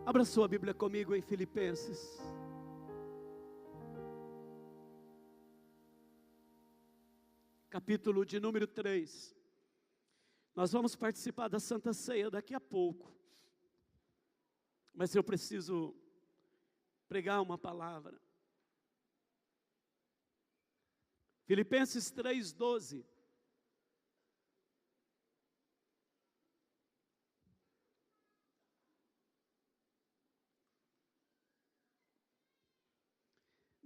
Abra sua Bíblia comigo em Filipenses. Capítulo de número 3. Nós vamos participar da Santa Ceia daqui a pouco. Mas eu preciso pregar uma palavra. Filipenses 3:12.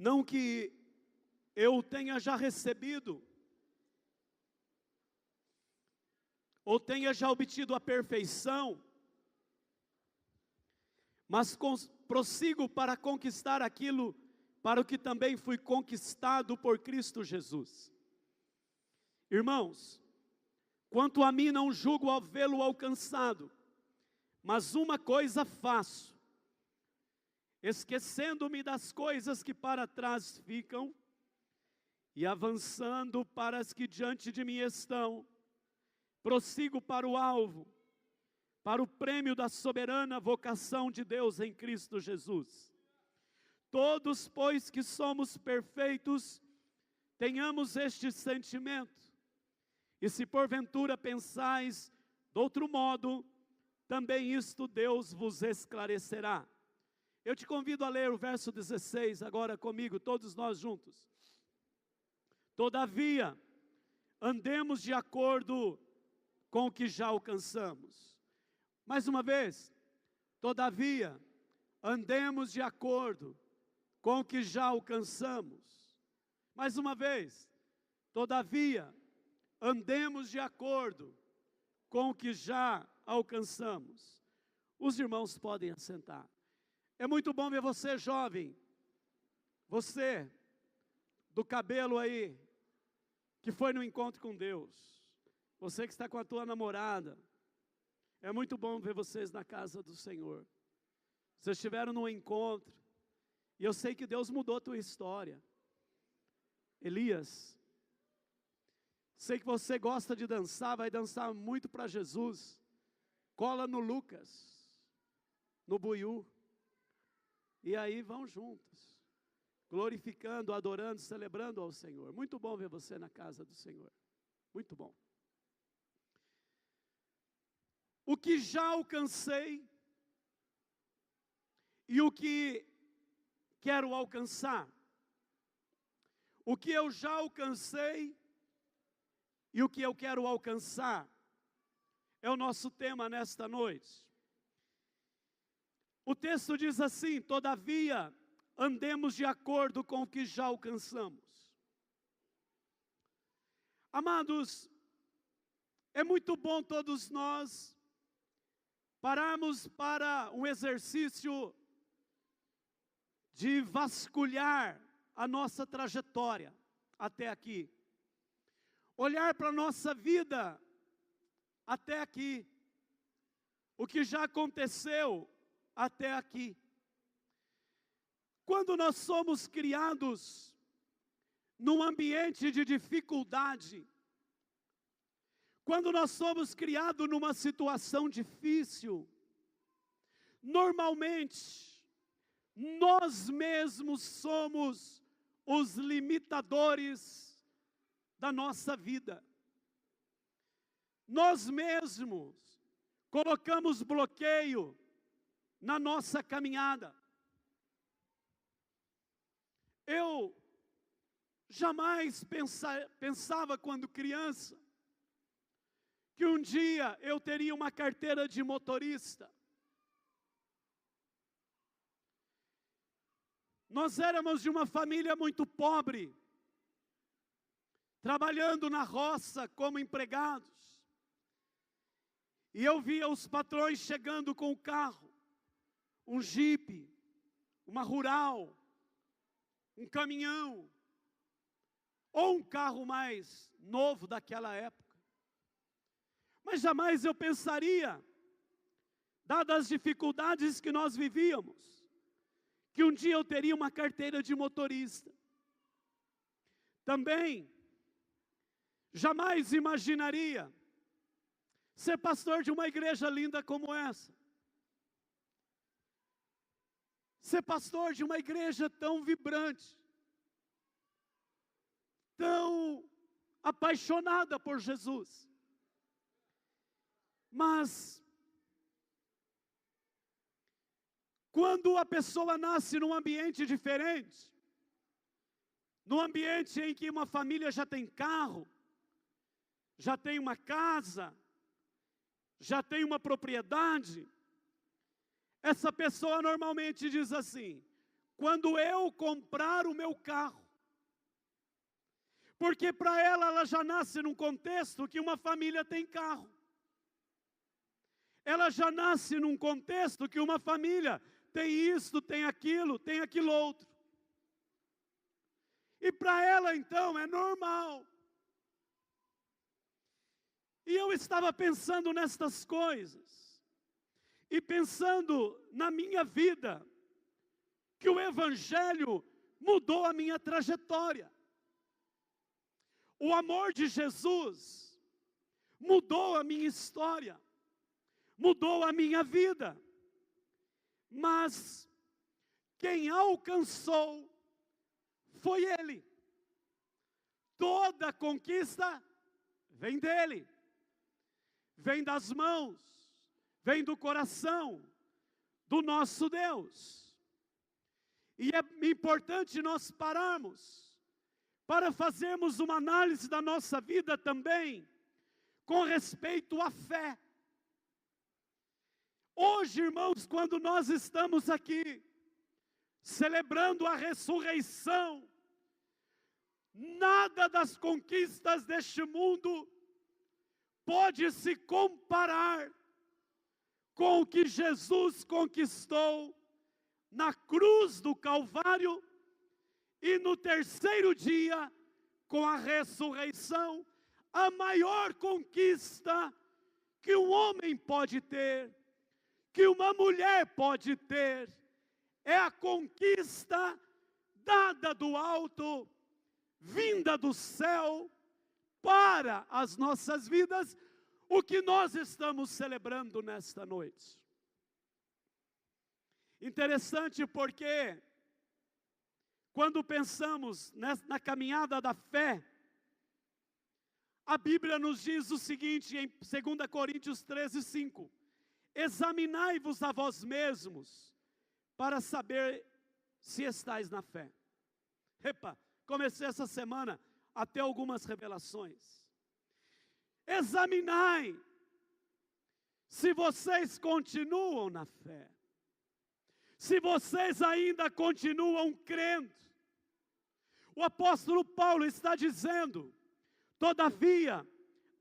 Não que eu tenha já recebido, ou tenha já obtido a perfeição, mas prossigo para conquistar aquilo para o que também fui conquistado por Cristo Jesus. Irmãos, quanto a mim não julgo havê-lo alcançado, mas uma coisa faço, esquecendo-me das coisas que para trás ficam, e avançando para as que diante de mim estão, prossigo para o alvo, para o prêmio da soberana vocação de Deus em Cristo Jesus. Todos, pois, que somos perfeitos, tenhamos este sentimento, e se porventura pensais de outro modo, também isto Deus vos esclarecerá. Eu te convido a ler o verso 16 agora comigo, todos nós juntos. Todavia, andemos de acordo com o que já alcançamos. Mais uma vez, todavia, andemos de acordo com o que já alcançamos. Mais uma vez, todavia, andemos de acordo com o que já alcançamos. Os irmãos podem assentar. É muito bom ver você, jovem, você, do cabelo aí, que foi no encontro com Deus, você que está com a tua namorada, é muito bom ver vocês na casa do Senhor. Vocês estiveram num encontro, e eu sei que Deus mudou a tua história. Elias, sei que você gosta de dançar, vai dançar muito para Jesus. Cola no Lucas, no Buiú. E aí vão juntos, glorificando, adorando, celebrando ao Senhor. Muito bom ver você na casa do Senhor, muito bom. O que já alcancei e o que quero alcançar. O que eu já alcancei e o que eu quero alcançar é o nosso tema nesta noite. O texto diz assim: todavia, andemos de acordo com o que já alcançamos. Amados, é muito bom todos nós pararmos para um exercício de vasculhar a nossa trajetória até aqui. Olhar para a nossa vida até aqui. O que já aconteceu até aqui. Quando nós somos criados num ambiente de dificuldade, quando nós somos criados numa situação difícil, normalmente, nós mesmos somos os limitadores da nossa vida. Nós mesmos colocamos bloqueio na nossa caminhada. Eu jamais pensava quando criança que um dia eu teria uma carteira de motorista. Nós éramos de uma família muito pobre, trabalhando na roça como empregados. E eu via os patrões chegando com o carro, um jipe, uma rural, um caminhão, ou um carro mais novo daquela época. Mas jamais eu pensaria, dadas as dificuldades que nós vivíamos, que um dia eu teria uma carteira de motorista. Também, jamais imaginaria ser pastor de uma igreja linda como essa. ser pastor de uma igreja tão vibrante, tão apaixonada por Jesus. Mas, quando a pessoa nasce num ambiente diferente, num ambiente em que uma família já tem carro, já tem uma casa, já tem uma propriedade, essa pessoa normalmente diz assim: quando eu comprar o meu carro. Porque para ela já nasce num contexto que uma família tem carro. Ela já nasce num contexto que uma família tem isto, tem aquilo outro. E para ela então é normal. E eu estava pensando nestas coisas, e pensando na minha vida, que o Evangelho mudou a minha trajetória. O amor de Jesus mudou a minha história, mudou a minha vida. Mas quem alcançou foi Ele. Toda conquista vem dEle, vem das mãos, vem do coração do nosso Deus. E é importante nós pararmos para fazermos uma análise da nossa vida também, com respeito à fé. Hoje, irmãos, quando nós estamos aqui, celebrando a ressurreição, nada das conquistas deste mundo pode se comparar com o que Jesus conquistou na cruz do Calvário, e no terceiro dia, com a ressurreição. A maior conquista que um homem pode ter, que uma mulher pode ter, é a conquista dada do alto, vinda do céu, para as nossas vidas, o que nós estamos celebrando nesta noite. Interessante porque, quando pensamos na caminhada da fé, a Bíblia nos diz o seguinte em 2 Coríntios 13:5: examinai-vos a vós mesmos, para saber se estáis na fé. Epa, comecei essa semana a ter algumas revelações. Examinai se vocês continuam na fé, se vocês ainda continuam crendo. O apóstolo Paulo está dizendo: todavia,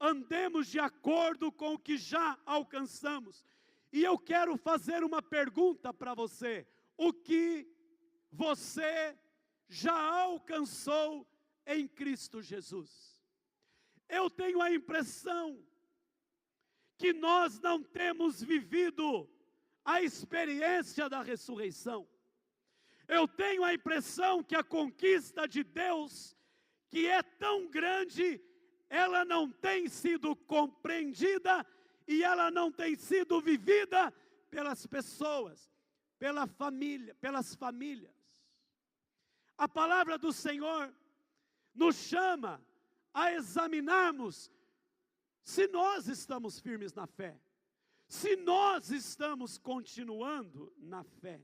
andemos de acordo com o que já alcançamos. E eu quero fazer uma pergunta para você: o que você já alcançou em Cristo Jesus? Eu tenho a impressão que nós não temos vivido a experiência da ressurreição. Eu tenho a impressão que a conquista de Deus, que é tão grande, ela não tem sido compreendida e ela não tem sido vivida pelas pessoas, pelas famílias. A palavra do Senhor nos chama a examinarmos se nós estamos firmes na fé, se nós estamos continuando na fé.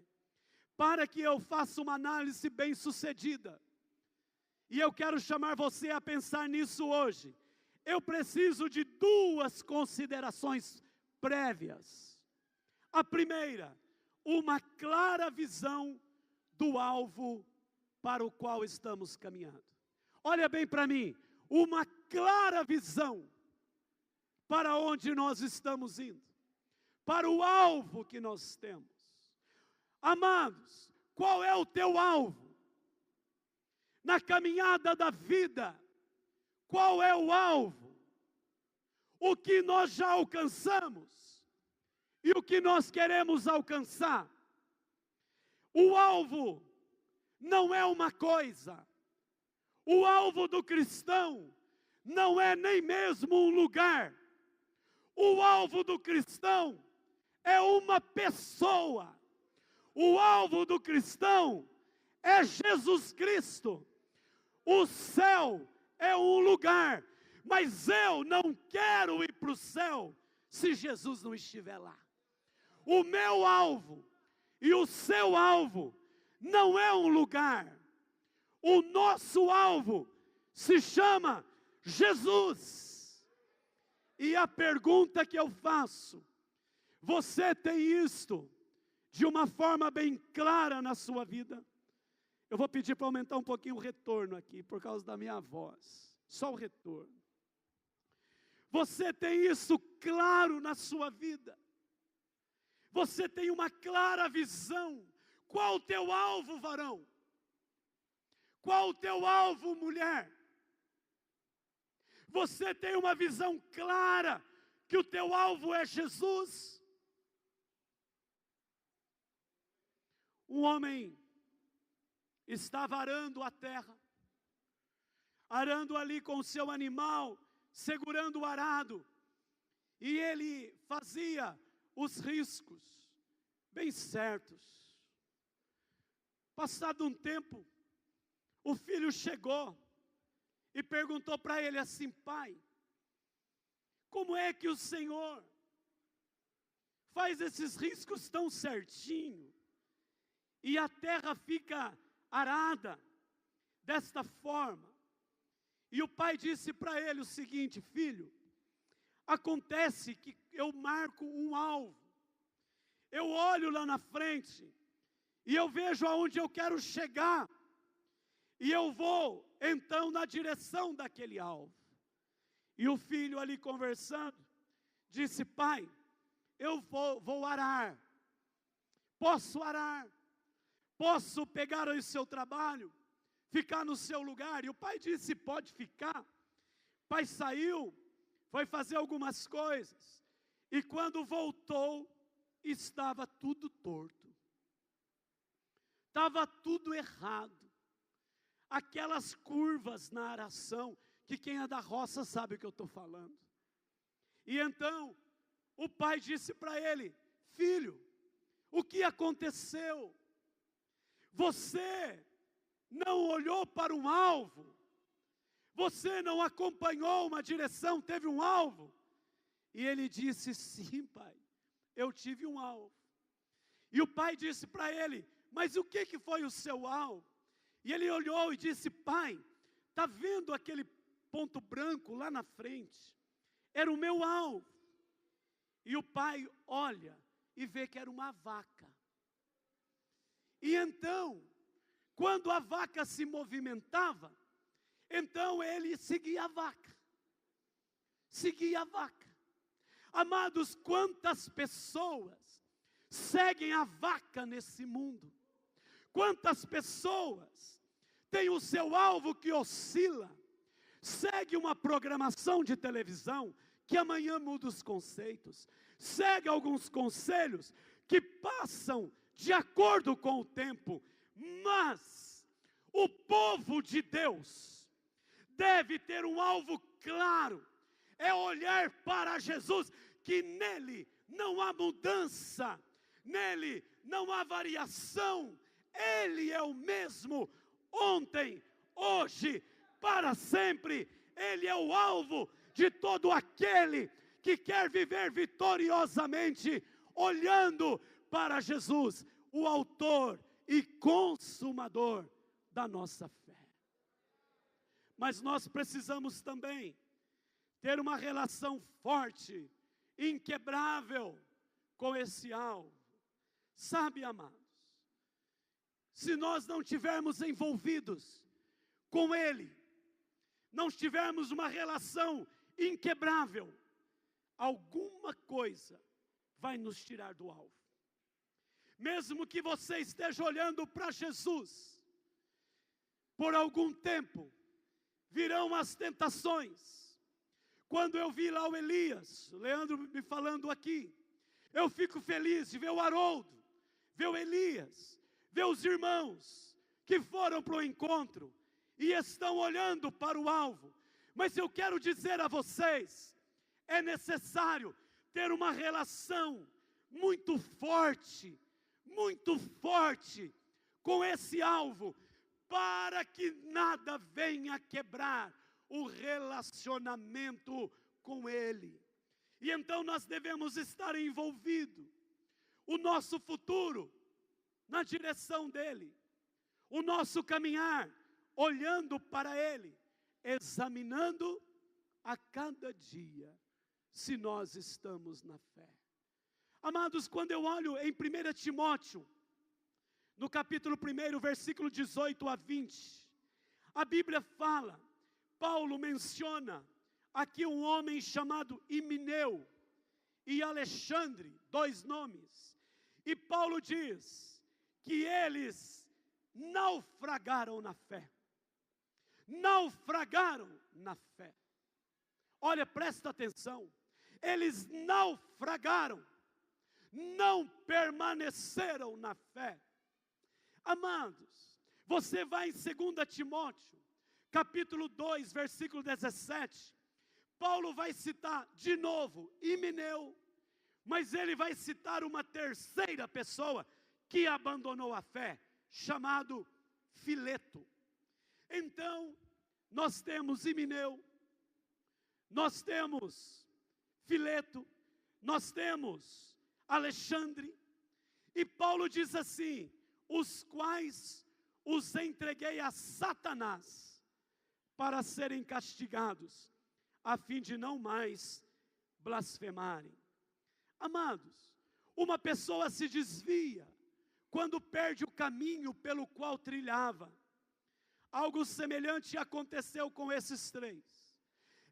Para que eu faça uma análise bem sucedida, e eu quero chamar você a pensar nisso hoje, eu preciso de duas considerações prévias. A primeira, uma clara visão do alvo para o qual estamos caminhando. Olha bem para mim, uma clara visão para onde nós estamos indo, para o alvo que nós temos. Amados, qual é o teu alvo? Na caminhada da vida, qual é o alvo? O que nós já alcançamos e o que nós queremos alcançar. O alvo não é uma coisa. O alvo do cristão não é nem mesmo um lugar. O alvo do cristão é uma pessoa. O alvo do cristão é Jesus Cristo. O céu é um lugar, mas eu não quero ir para o céu se Jesus não estiver lá. O meu alvo e o seu alvo não é um lugar. O nosso alvo se chama Jesus. E a pergunta que eu faço: você tem isto de uma forma bem clara na sua vida? Eu vou pedir para aumentar um pouquinho o retorno aqui, por causa da minha voz. Só o retorno. Você tem isso claro na sua vida? Você tem uma clara visão? Qual o teu alvo, varão? Qual o teu alvo, mulher? Você tem uma visão clara que o teu alvo é Jesus? Um homem estava arando a terra, arando ali com o seu animal, segurando o arado, e ele fazia os riscos bem certos. Passado um tempo, o filho chegou e perguntou para ele assim: pai, como é que o Senhor faz esses riscos tão certinho, e a terra fica arada desta forma? E o pai disse para ele o seguinte: filho, acontece que eu marco um alvo, eu olho lá na frente, e eu vejo aonde eu quero chegar, e eu vou então na direção daquele alvo. E o filho ali conversando, disse: pai, eu vou arar, posso arar, posso pegar o seu trabalho, ficar no seu lugar? E o pai disse: pode ficar. O pai saiu, foi fazer algumas coisas, e quando voltou, estava tudo torto, estava tudo errado, aquelas curvas na aração, que quem é da roça sabe o que eu estou falando. E então, o pai disse para ele: filho, o que aconteceu? Você não olhou para um alvo? Você não acompanhou uma direção, teve um alvo? E ele disse: sim, pai, eu tive um alvo. E o pai disse para ele: mas o que foi o seu alvo? E ele olhou e disse: pai, está vendo aquele ponto branco lá na frente? Era o meu alvo. E o pai olha e vê que era uma vaca. E então, quando a vaca se movimentava, então ele seguia a vaca. Seguia a vaca. Amados, quantas pessoas seguem a vaca nesse mundo? Quantas pessoas têm o seu alvo que oscila? Segue uma programação de televisão que amanhã muda os conceitos. Segue alguns conselhos que passam de acordo com o tempo. Mas o povo de Deus deve ter um alvo claro. É olhar para Jesus, que nele não há mudança, nele não há variação. Ele é o mesmo ontem, hoje, para sempre. Ele é o alvo de todo aquele que quer viver vitoriosamente, olhando para Jesus, o autor e consumador da nossa fé. Mas nós precisamos também ter uma relação forte, inquebrável com esse alvo. Sabe, amados, se nós não tivermos envolvidos com Ele, não tivermos uma relação inquebrável, alguma coisa vai nos tirar do alvo. Mesmo que você esteja olhando para Jesus, por algum tempo, virão as tentações. Quando eu vi lá o Elias, o Leandro me falando aqui, eu fico feliz de ver o Haroldo, ver o Elias, ver os irmãos que foram para o encontro e estão olhando para o alvo. Mas eu quero dizer a vocês, é necessário ter uma relação muito forte, muito forte com esse alvo, para que nada venha quebrar o relacionamento com Ele. E então nós devemos estar envolvidos, o nosso futuro na direção dEle, o nosso caminhar olhando para Ele, examinando a cada dia se nós estamos na fé. Amados, quando eu olho em 1 Timóteo, no capítulo 1, versículo 18 a 20, a Bíblia fala, Paulo menciona aqui um homem chamado Himeneu e Alexandre, 2 nomes, e Paulo diz que eles naufragaram na fé. Naufragaram na fé. Olha, presta atenção. Eles naufragaram, não permaneceram na fé. Amados, você vai em 2 Timóteo, capítulo 2, versículo 17. Paulo vai citar de novo Himeneu, mas ele vai citar uma terceira pessoa que abandonou a fé, chamado Fileto. Então, nós temos Himeneu, nós temos Fileto, nós temos Alexandre, e Paulo diz assim, os quais os entreguei a Satanás, para serem castigados, a fim de não mais blasfemarem. Amados, uma pessoa se desvia, quando perde o caminho pelo qual trilhava. Algo semelhante aconteceu com esses três.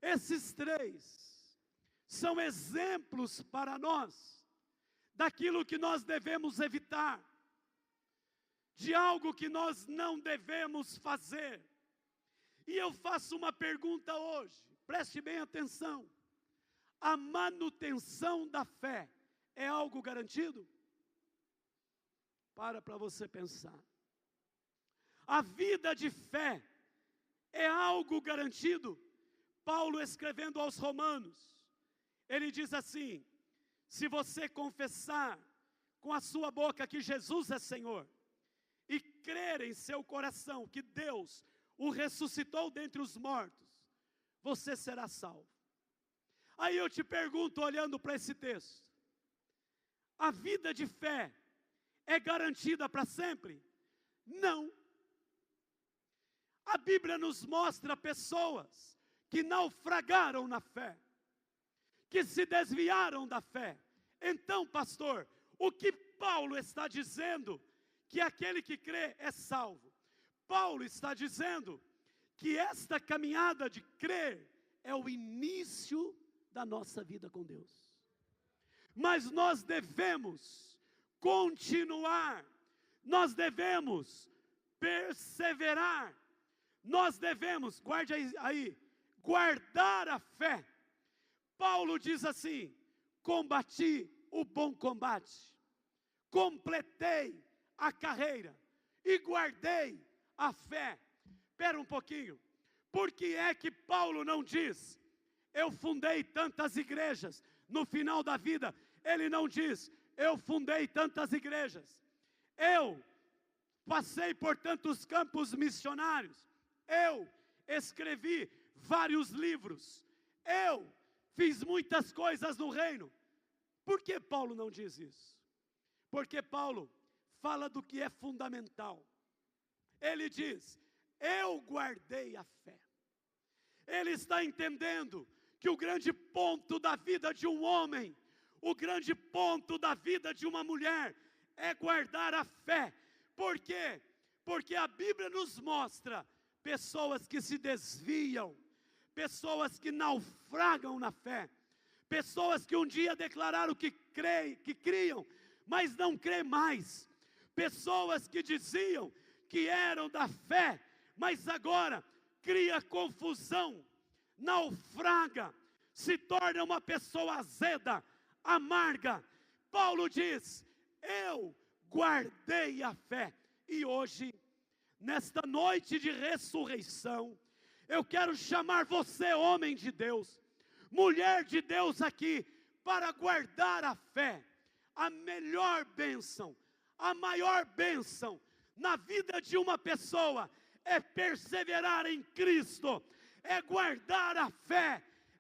Esses três são exemplos para nós, daquilo que nós devemos evitar, de algo que nós não devemos fazer. E eu faço uma pergunta hoje, preste bem atenção: a manutenção da fé é algo garantido? Para você pensar. A vida de fé é algo garantido? Paulo, escrevendo aos Romanos, ele diz assim: se você confessar com a sua boca que Jesus é Senhor, e crer em seu coração que Deus o ressuscitou dentre os mortos, você será salvo. Aí eu te pergunto, olhando para esse texto, a vida de fé é garantida para sempre? Não. A Bíblia nos mostra pessoas que naufragaram na fé, que se desviaram da fé. Então, pastor, o que Paulo está dizendo? Que aquele que crê é salvo. Paulo está dizendo que esta caminhada de crer é o início da nossa vida com Deus. Mas nós devemos continuar, nós devemos perseverar, nós devemos, guarde aí, guardar a fé. Paulo diz assim: combati o bom combate, completei a carreira e guardei a fé. Espera um pouquinho, por que é que Paulo não diz, eu fundei tantas igrejas? No final da vida, ele não diz, eu fundei tantas igrejas, eu passei por tantos campos missionários, eu escrevi vários livros, eu fiz muitas coisas no reino. Por que Paulo não diz isso? Porque Paulo fala do que é fundamental. Ele diz, eu guardei a fé. Ele está entendendo que o grande ponto da vida de um homem, o grande ponto da vida de uma mulher, é guardar a fé. Por quê? Porque a Bíblia nos mostra pessoas que se desviam, pessoas que naufragam na fé, pessoas que um dia declararam que criam, mas não crê mais, pessoas que diziam que eram da fé, mas agora cria confusão, naufraga, se torna uma pessoa azeda, amarga. Paulo diz, eu guardei a fé. E hoje, nesta noite de ressurreição, eu quero chamar você, homem de Deus, mulher de Deus aqui, para guardar a fé. A melhor bênção, A maior bênção na vida de uma pessoa é perseverar em Cristo, é guardar a fé,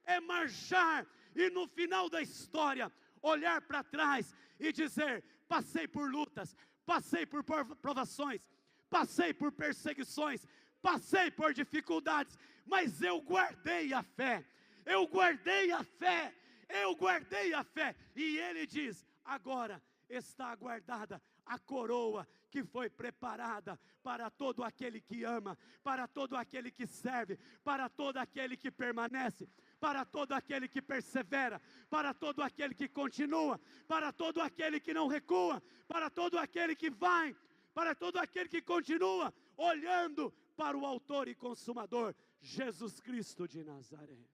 é marchar e no final da história olhar para trás e dizer: passei por lutas, passei por provações, passei por perseguições, passei por dificuldades, mas eu guardei a fé, eu guardei a fé, eu guardei a fé. E ele diz: agora está guardada a coroa que foi preparada para todo aquele que ama, para todo aquele que serve, para todo aquele que permanece, para todo aquele que persevera, para todo aquele que continua, para todo aquele que não recua, para todo aquele que vai, para todo aquele que continua olhando para o autor e consumador, Jesus Cristo de Nazaré.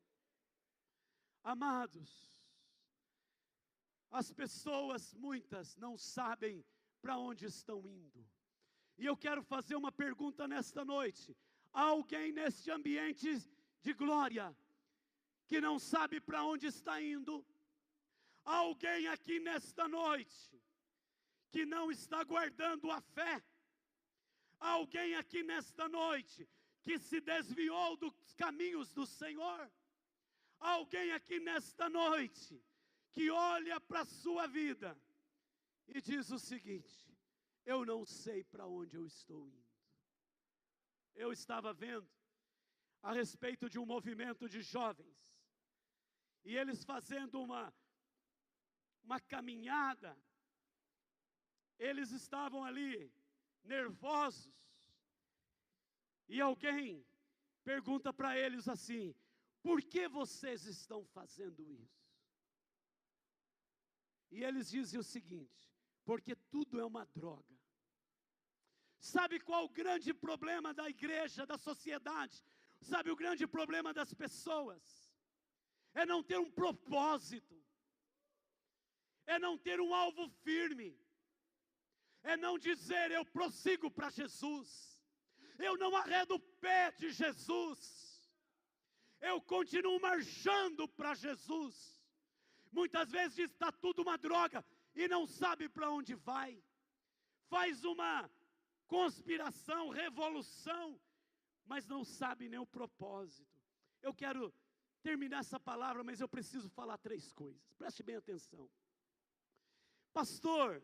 Amados, as pessoas, muitas, não sabem para onde estão indo. E eu quero fazer uma pergunta nesta noite. Há alguém neste ambiente de glória que não sabe para onde está indo? Há alguém aqui nesta noite que não está guardando a fé? Há alguém aqui nesta noite que se desviou dos caminhos do Senhor? Há alguém aqui nesta noite que olha para a sua vida e diz o seguinte: eu não sei para onde eu estou indo. Eu estava vendo a respeito de um movimento de jovens, e eles fazendo uma caminhada, eles estavam ali, nervosos, e alguém pergunta para eles assim: por que vocês estão fazendo isso? E eles dizem o seguinte: porque tudo é uma droga. Sabe qual o grande problema da igreja, da sociedade? Sabe o grande problema das pessoas? É não ter um propósito, é não ter um alvo firme, é não dizer: eu prossigo para Jesus, eu não arredo o pé de Jesus, eu continuo marchando para Jesus. Muitas vezes diz: está tudo uma droga, e não sabe para onde vai, faz uma conspiração, revolução, mas não sabe nem o propósito. Eu quero terminar essa palavra, mas eu preciso falar 3 coisas, preste bem atenção. Pastor,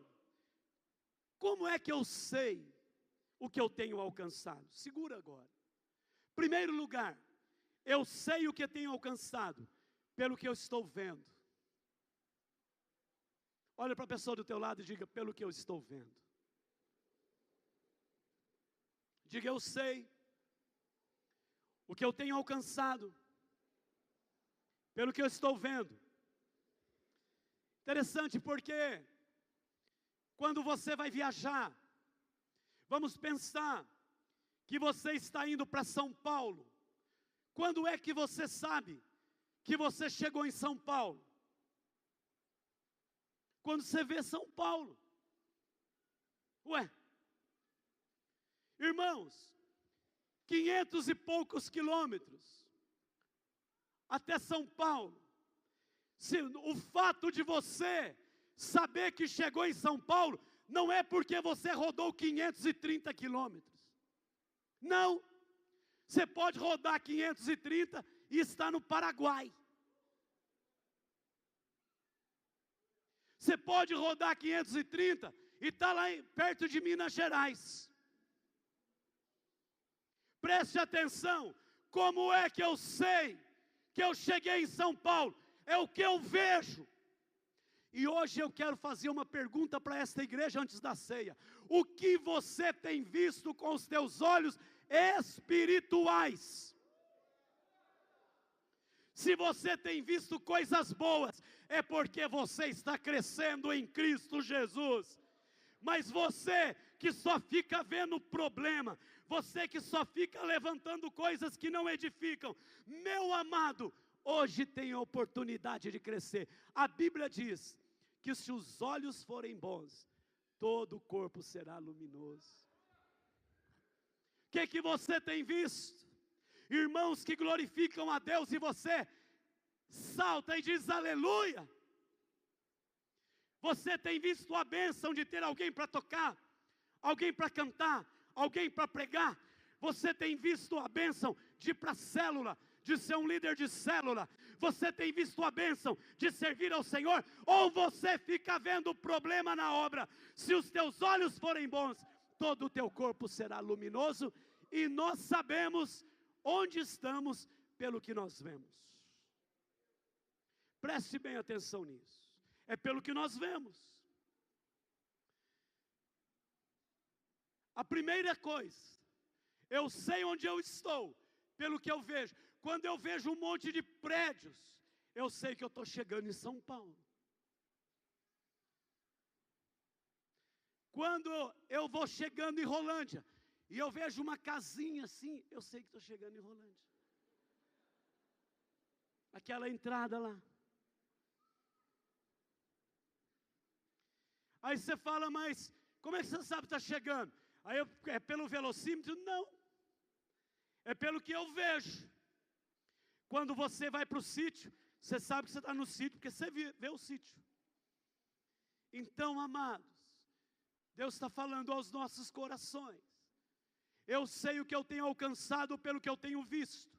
como é que eu sei o que eu tenho alcançado? Segura agora. Primeiro lugar, eu sei o que eu tenho alcançado pelo que eu estou vendo. Olha para a pessoa do teu lado e diga: pelo que eu estou vendo. Diga: eu sei o que eu tenho alcançado pelo que eu estou vendo. Interessante, porque quando você vai viajar, vamos pensar que você está indo para São Paulo. Quando é que você sabe que você chegou em São Paulo? Quando você vê São Paulo. Ué, irmãos, 500 e poucos quilômetros até São Paulo. O fato de você saber que chegou em São Paulo não é porque você rodou 530 quilômetros. Não, você pode rodar 530 e estar no Paraguai. Você pode rodar 530 e estar lá perto de Minas Gerais. Preste atenção, como é que eu sei que eu cheguei em São Paulo? É o que eu vejo. E hoje eu quero fazer uma pergunta para esta igreja antes da ceia. O que você tem visto com os teus olhos espirituais? Se você tem visto coisas boas, é porque você está crescendo em Cristo Jesus. Mas você que só fica vendo problema, você que só fica levantando coisas que não edificam, meu amado, hoje tem a oportunidade de crescer. A Bíblia diz que se os olhos forem bons, todo o corpo será luminoso. O que você tem visto? Irmãos que glorificam a Deus, e você salta e diz aleluia. Você tem visto a bênção de ter alguém para tocar, alguém para cantar, alguém para pregar? Você tem visto a bênção de ir para a célula, de ser um líder de célula? Você tem visto a bênção de servir ao Senhor? Ou você fica vendo problema na obra? Se os teus olhos forem bons, todo o teu corpo será luminoso, e nós sabemos onde estamos pelo que nós vemos. Preste bem atenção nisso. É pelo que nós vemos. A primeira coisa, eu sei onde eu estou pelo que eu vejo. Quando eu vejo um monte de prédios, eu sei que eu estou chegando em São Paulo. Quando eu vou chegando em Rolândia, e eu vejo uma casinha assim, eu sei que estou chegando em Rolândia. Aquela entrada lá. Aí você fala, mas como é que você sabe que está chegando? Aí é pelo velocímetro? Não. É pelo que eu vejo. Quando você vai para o sítio, você sabe que você está no sítio, porque você vê o sítio. Então, amados, Deus está falando aos nossos corações. Eu sei o que eu tenho alcançado pelo que eu tenho visto.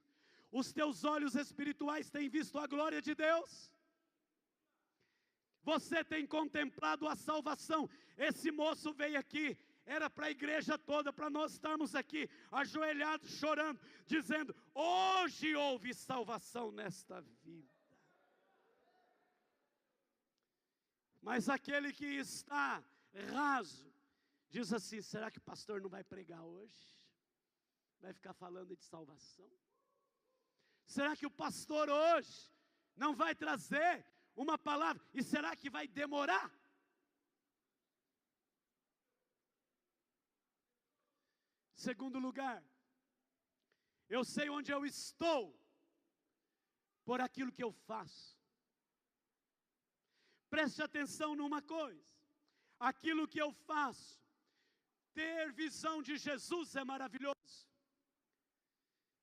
Os teus olhos espirituais têm visto a glória de Deus? Você tem contemplado a salvação? Esse moço veio aqui, era para a igreja toda, para nós estarmos aqui, ajoelhados, chorando, dizendo, hoje houve salvação nesta vida. Mas aquele que está raso, diz assim, será que o pastor não vai pregar hoje? Vai ficar falando de salvação? Será que o pastor hoje não vai trazer uma palavra? E será que vai demorar? Segundo lugar, eu sei onde eu estou por aquilo que eu faço. Preste atenção numa coisa, aquilo que eu faço, ter visão de Jesus é maravilhoso.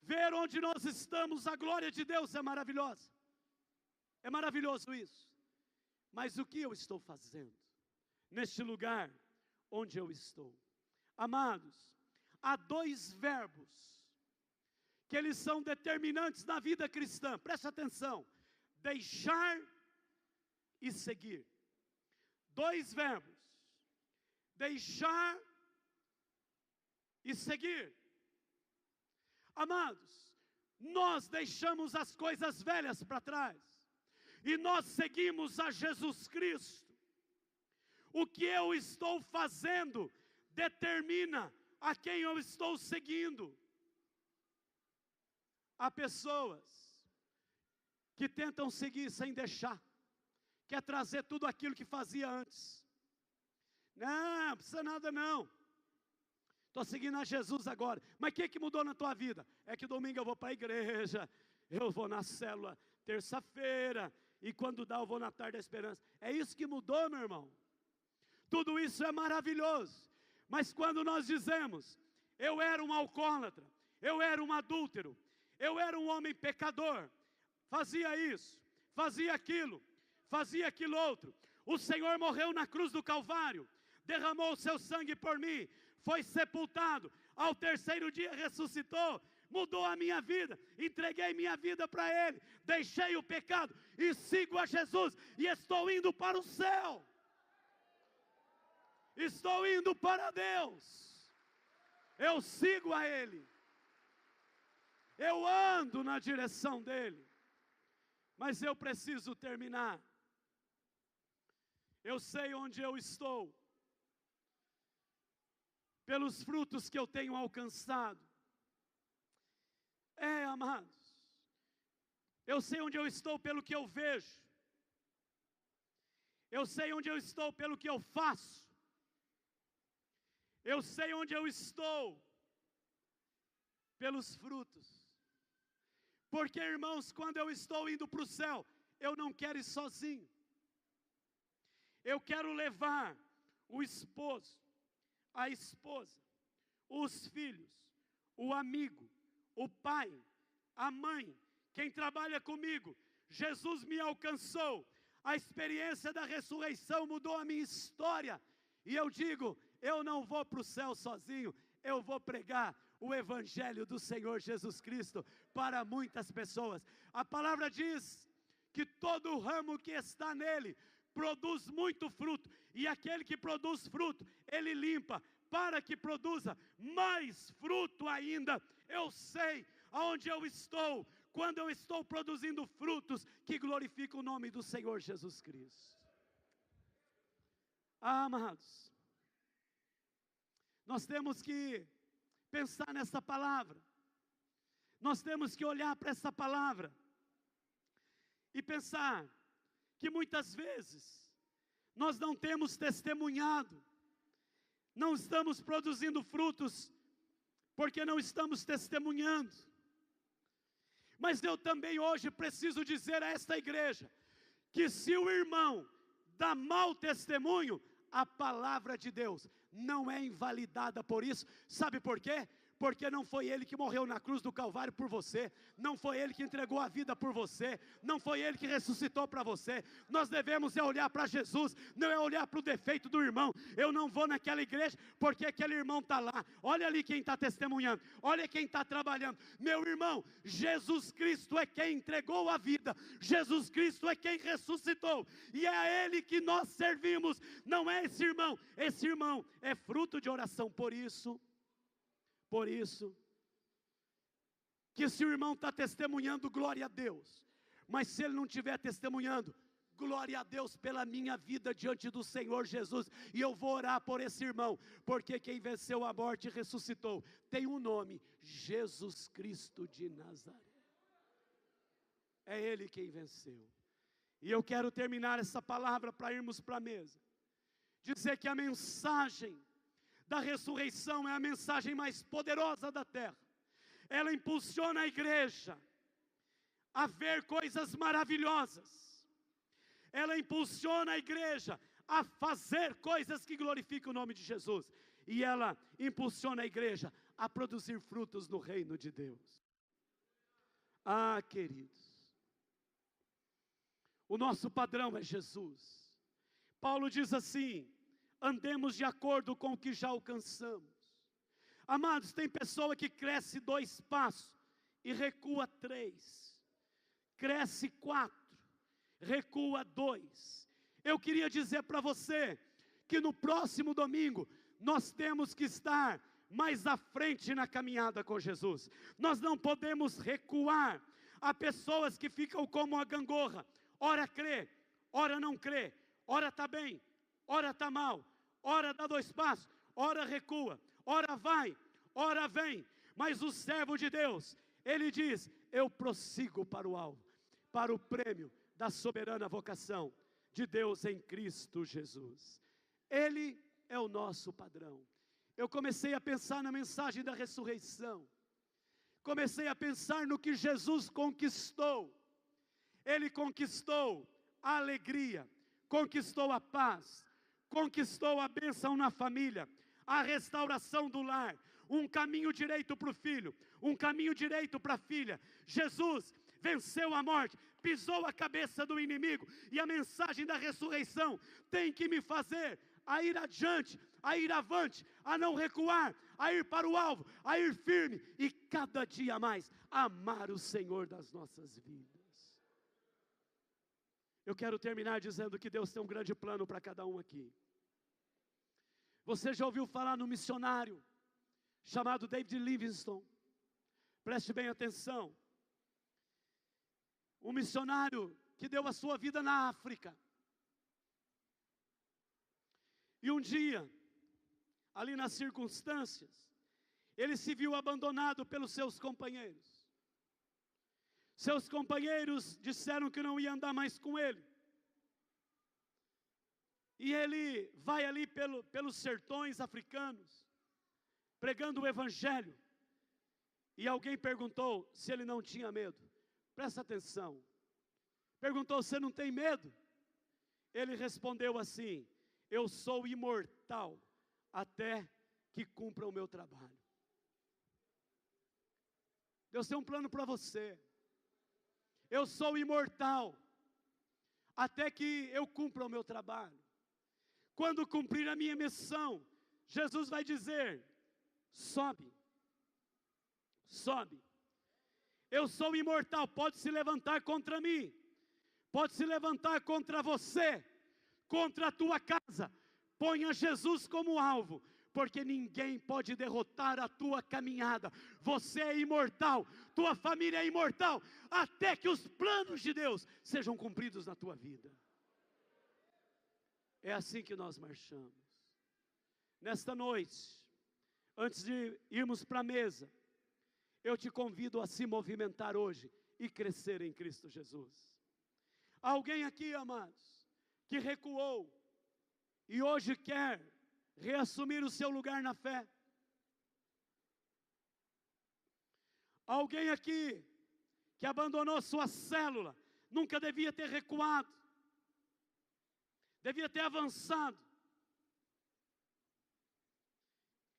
Ver onde nós estamos, a glória de Deus é maravilhosa. É maravilhoso isso. Mas o que eu estou fazendo neste lugar onde eu estou? Amados, há dois verbos que eles são determinantes na vida cristã. Preste atenção. Deixar e seguir. Dois verbos. Deixar e seguir. Amados, nós deixamos as coisas velhas para trás e nós seguimos a Jesus Cristo. O que eu estou fazendo determina a quem eu estou seguindo. Há pessoas que tentam seguir sem deixar, quer trazer tudo aquilo que fazia antes. Não precisa nada não. Estou seguindo a Jesus agora. Mas o que mudou na tua vida? É que domingo eu vou para a igreja, eu vou na célula terça-feira, e quando dá eu vou na tarde da esperança. É isso que mudou, meu irmão. Tudo isso é maravilhoso. Mas quando nós dizemos, eu era um alcoólatra, eu era um adúltero, eu era um homem pecador, fazia isso, fazia aquilo outro. O Senhor morreu na cruz do Calvário, derramou o seu sangue por mim, foi sepultado, ao terceiro dia ressuscitou, mudou a minha vida, entreguei minha vida para Ele, deixei o pecado e sigo a Jesus, e estou indo para o céu, estou indo para Deus, eu sigo a Ele, eu ando na direção dEle, mas eu preciso terminar. Eu sei onde eu estou pelos frutos que eu tenho alcançado. Amados, eu sei onde eu estou pelo que eu vejo. Eu sei onde eu estou pelo que eu faço. Eu sei onde eu estou pelos frutos. Porque, irmãos, quando eu estou indo para o céu, eu não quero ir sozinho. Eu quero levar o esposo, a esposa, os filhos, o amigo, o pai, a mãe, quem trabalha comigo. Jesus me alcançou. A experiência da ressurreição mudou a minha história. E eu digo, eu não vou para o céu sozinho, eu vou pregar o Evangelho do Senhor Jesus Cristo para muitas pessoas. A palavra diz que todo ramo que está nele produz muito fruto, e aquele que produz fruto, ele limpa, para que produza mais fruto ainda. Eu sei aonde eu estou, quando eu estou produzindo frutos que glorificam o nome do Senhor Jesus Cristo. Amados, nós temos que pensar nessa palavra, nós temos que olhar para essa palavra, e pensar que muitas vezes nós não temos testemunhado, não estamos produzindo frutos, porque não estamos testemunhando. Mas eu também hoje preciso dizer a esta igreja, que se o irmão dá mau testemunho, a palavra de Deus não é invalidada por isso. Sabe por quê? Porque não foi ele que morreu na cruz do Calvário por você, não foi ele que entregou a vida por você, não foi ele que ressuscitou para você. Nós devemos olhar para Jesus, não é olhar para o defeito do irmão. Eu não vou naquela igreja porque aquele irmão está lá, olha ali quem está testemunhando, olha quem está trabalhando. Meu irmão, Jesus Cristo é quem entregou a vida, Jesus Cristo é quem ressuscitou, e é a ele que nós servimos, não é esse irmão é fruto de oração. Por isso, que se o irmão está testemunhando, glória a Deus, mas se ele não estiver testemunhando, glória a Deus pela minha vida diante do Senhor Jesus, e eu vou orar por esse irmão, porque quem venceu a morte e ressuscitou, tem um nome, Jesus Cristo de Nazaré, é Ele quem venceu. E eu quero terminar essa palavra para irmos para a mesa, dizer que a mensagem da ressurreição é a mensagem mais poderosa da terra. Ela impulsiona a igreja a ver coisas maravilhosas, ela impulsiona a igreja a fazer coisas que glorificam o nome de Jesus, e ela impulsiona a igreja a produzir frutos no reino de Deus. Ah, queridos, o nosso padrão é Jesus. Paulo diz assim: andemos de acordo com o que já alcançamos. Amados, tem pessoa que cresce 2 passos e recua 3, cresce 4, recua 2. Eu queria dizer para você, que no próximo domingo, nós temos que estar mais à frente na caminhada com Jesus. Nós não podemos recuar. Há pessoas que ficam como a gangorra, ora crê, ora não crê, ora está bem, ora está mal, ora dá 2 passos, ora recua, ora vai, ora vem. Mas o servo de Deus, ele diz: eu prossigo para o alvo, para o prêmio da soberana vocação de Deus em Cristo Jesus. Ele é o nosso padrão. Eu comecei a pensar na mensagem da ressurreição, comecei a pensar no que Jesus conquistou. Ele conquistou a alegria, conquistou a paz, conquistou a bênção na família, a restauração do lar, um caminho direito para o filho, um caminho direito para a filha. Jesus venceu a morte, pisou a cabeça do inimigo, e a mensagem da ressurreição tem que me fazer a ir adiante, a ir avante, a não recuar, a ir para o alvo, a ir firme, e cada dia mais amar o Senhor das nossas vidas. Eu quero terminar dizendo que Deus tem um grande plano para cada um aqui. Você já ouviu falar no missionário chamado David Livingstone? Preste bem atenção. Um missionário que deu a sua vida na África. E um dia, ali nas circunstâncias, ele se viu abandonado pelos seus companheiros. Seus companheiros disseram que não ia andar mais com ele. E ele vai ali pelos sertões africanos, pregando o Evangelho. E alguém perguntou se ele não tinha medo. Presta atenção. Perguntou: você não tem medo? Ele respondeu assim: eu sou imortal até que cumpra o meu trabalho. Deus tem um plano para você. Eu sou imortal até que eu cumpra o meu trabalho. Quando cumprir a minha missão, Jesus vai dizer: sobe, sobe. Eu sou imortal, pode se levantar contra mim, pode se levantar contra você, contra a tua casa. Ponha Jesus como alvo, porque ninguém pode derrotar a tua caminhada. Você é imortal, tua família é imortal, até que os planos de Deus sejam cumpridos na tua vida. É assim que nós marchamos. Nesta noite, antes de irmos para a mesa, eu te convido a se movimentar hoje e crescer em Cristo Jesus. Alguém aqui, amados, que recuou e hoje quer reassumir o seu lugar na fé? Alguém aqui que abandonou sua célula, nunca devia ter recuado, devia ter avançado.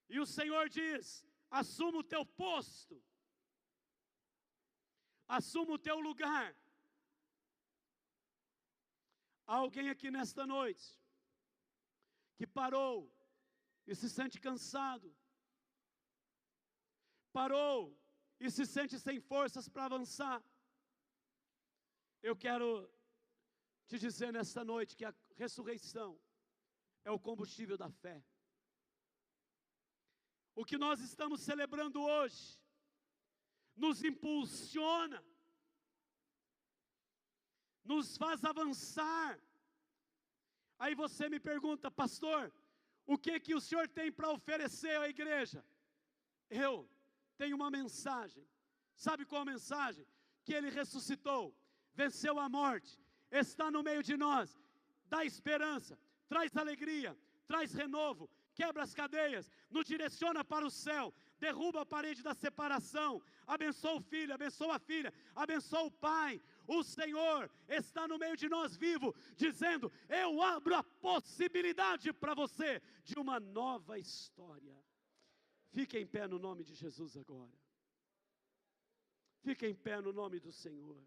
E o Senhor diz: assuma o teu posto, assuma o teu lugar. Há alguém aqui nesta noite que parou e se sente cansado, parou e se sente sem forças para avançar. Eu quero te dizer nesta noite que a ressurreição é o combustível da fé. O que nós estamos celebrando hoje nos impulsiona, nos faz avançar. Aí você me pergunta: pastor, o que o senhor tem para oferecer à igreja? Eu tenho uma mensagem. Sabe qual a mensagem? Que Ele ressuscitou, venceu a morte, está no meio de nós, dá esperança, traz alegria, traz renovo, quebra as cadeias, nos direciona para o céu, derruba a parede da separação, abençoa o filho, abençoa a filha, abençoa o pai. O Senhor está no meio de nós vivo, dizendo: eu abro a possibilidade para você de uma nova história. Fique em pé no nome de Jesus agora. Fique em pé no nome do Senhor.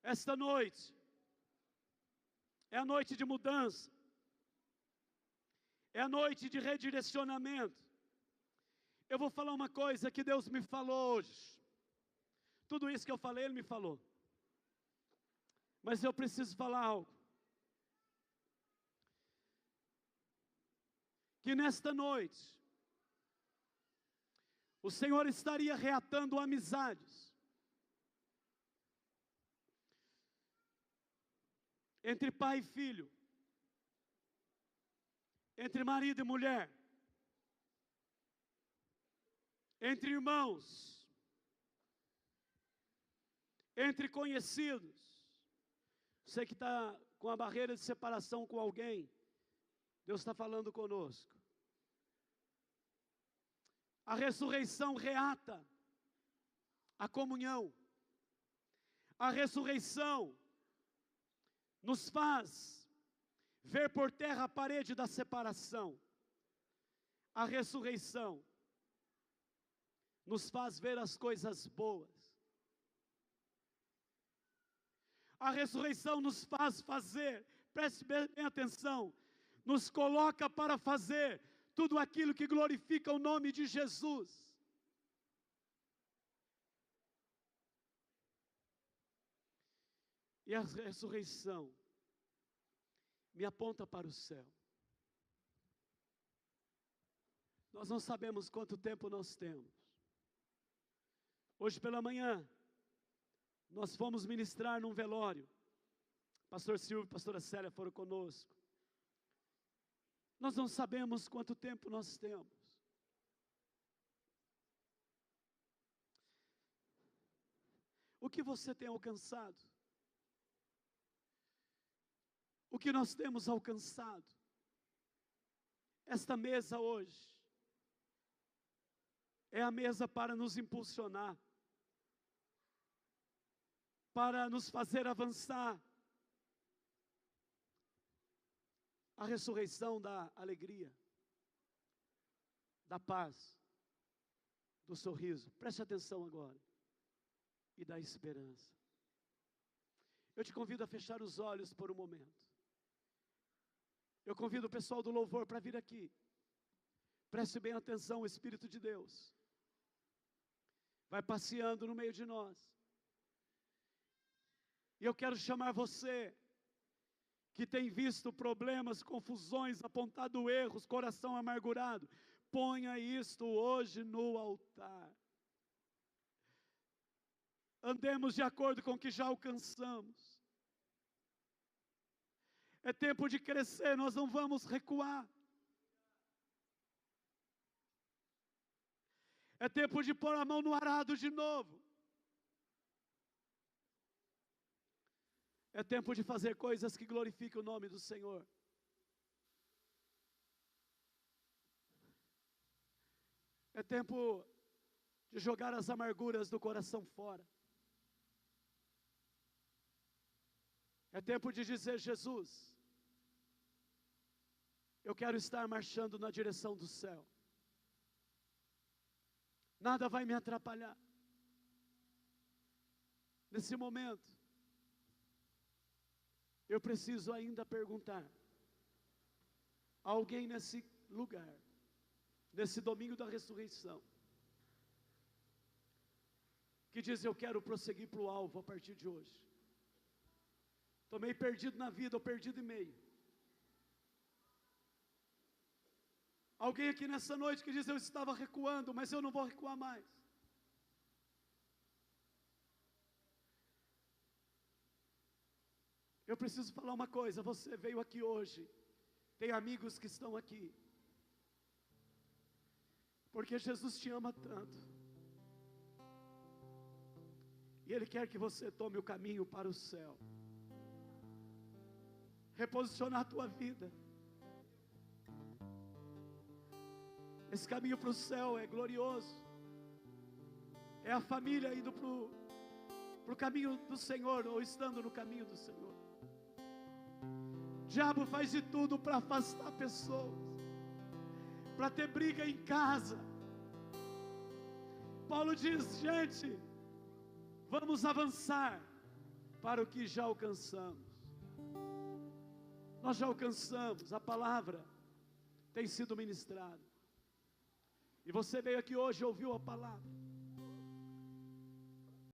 Esta noite é a noite de mudança, é a noite de redirecionamento. Eu vou falar uma coisa que Deus me falou hoje. Tudo isso que eu falei, Ele me falou. Mas eu preciso falar algo. Que nesta noite, o Senhor estaria reatando amizades entre pai e filho, entre marido e mulher, entre irmãos, entre conhecidos. Você que está com a barreira de separação com alguém, Deus está falando conosco. A ressurreição reata a comunhão. A ressurreição nos faz ver por terra a parede da separação. A ressurreição nos faz ver as coisas boas. A ressurreição nos faz fazer, preste bem atenção, nos coloca para fazer tudo aquilo que glorifica o nome de Jesus. E a ressurreição me aponta para o céu. Nós não sabemos quanto tempo nós temos. Hoje pela manhã, nós fomos ministrar num velório. Pastor Silvio e pastora Célia foram conosco. Nós não sabemos quanto tempo nós temos. O que você tem alcançado? O que nós temos alcançado? Esta mesa hoje é a mesa para nos impulsionar, para nos fazer avançar. A ressurreição da alegria, da paz, do sorriso. Preste atenção agora. E da esperança. Eu te convido a fechar os olhos por um momento. Eu convido o pessoal do louvor para vir aqui. Preste bem atenção, o Espírito de Deus vai passeando no meio de nós. E eu quero chamar você, que tem visto problemas, confusões, apontado erros, coração amargurado, ponha isto hoje no altar. Andemos de acordo com o que já alcançamos. É tempo de crescer, nós não vamos recuar. É tempo de pôr a mão no arado de novo. É tempo de fazer coisas que glorifiquem o nome do Senhor. É tempo de jogar as amarguras do coração fora. É tempo de dizer: Jesus, eu quero estar marchando na direção do céu. Nada vai me atrapalhar. Nesse momento, eu preciso ainda perguntar a alguém nesse lugar, nesse domingo da ressurreição, que diz: eu quero prosseguir para o alvo a partir de hoje. Estou meio perdido na vida, ou perdido e meio. Alguém aqui nessa noite que diz: eu estava recuando, mas eu não vou recuar mais. Eu preciso falar uma coisa: você veio aqui hoje, tem amigos que estão aqui, porque Jesus te ama tanto, e Ele quer que você tome o caminho para o céu, reposicionar a tua vida. Esse caminho para o céu é glorioso, é a família indo para o caminho do Senhor, ou estando no caminho do Senhor. O diabo faz de tudo para afastar pessoas, para ter briga em casa. Paulo diz: gente, vamos avançar para o que já alcançamos. Nós já alcançamos, a palavra tem sido ministrada. E você veio aqui hoje e ouviu a palavra.